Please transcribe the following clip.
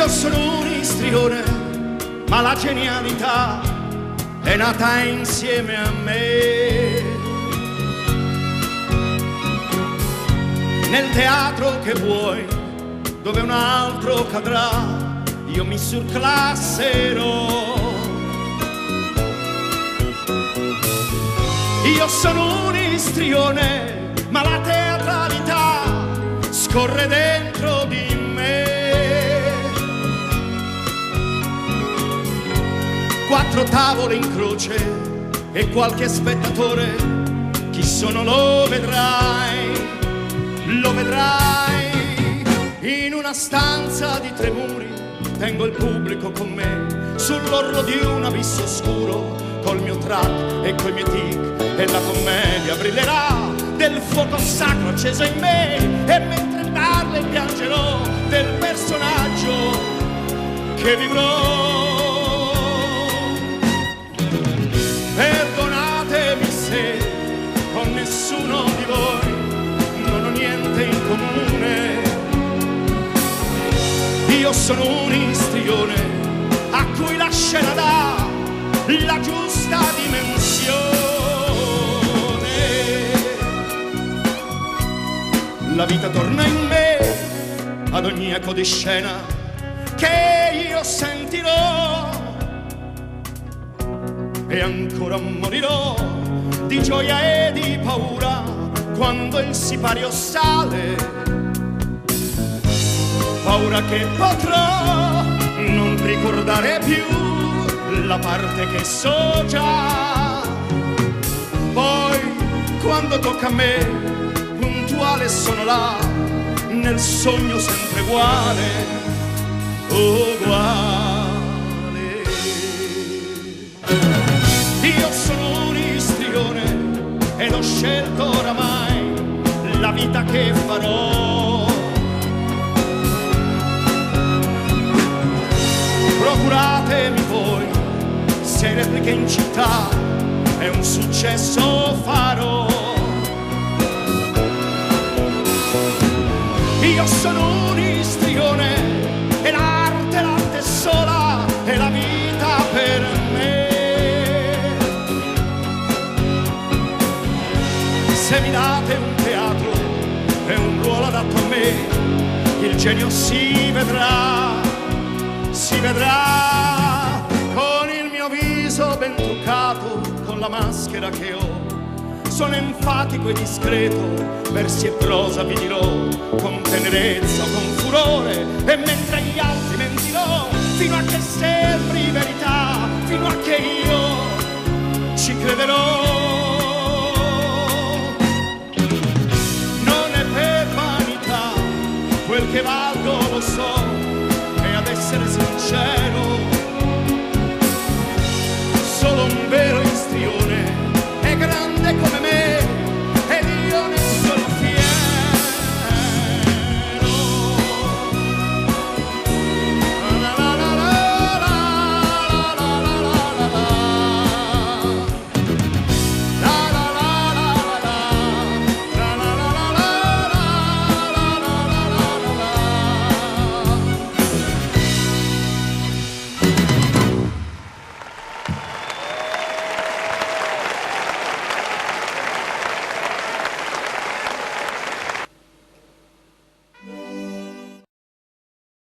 sono un istrione, ma la genialità è nata insieme a me. Nel teatro che vuoi, dove un altro cadrà, io mi surclasserò. Io sono un istrione, ma la teatralità scorre dentro di me. 4 tavole in croce e qualche spettatore, chi sono lo vedrai, lo vedrai. In una stanza di 3 muri tengo il pubblico con me, sull'orlo di un abisso oscuro, col mio track e coi miei tic, e la commedia brillerà del fuoco sacro acceso in me, e mentre parlo e piangerò del personaggio che vivrò. Perdonatemi se con nessuno di voi non ho niente in comune. Io sono un istrione a cui la scena dà la giusta dimensione. La vita torna in me ad ogni eco di scena che io sentirò, e ancora morirò di gioia e di paura quando il sipario sale. Paura che potrò non ricordare più la parte che so già. Poi quando tocca a me, puntuale sono là, nel sogno sempre uguale, uguale. Io sono un istrione ed ho scelto oramai la vita che farò. Procuratemi voi se repliche in città è un successo farò. Io sono un istrione e l'arte sola è la vita per me. Se mi date un teatro e un ruolo adatto a me, il genio si vedrà, si vedrà. Con il mio viso ben truccato, con la maschera che ho, sono enfatico e discreto, versi e prosa vi dirò, con tenerezza o con furore, e mentre agli altri mentirò, fino a che sembri verità, fino a che io ci crederò. Non è per vanità, quel che valgo lo so,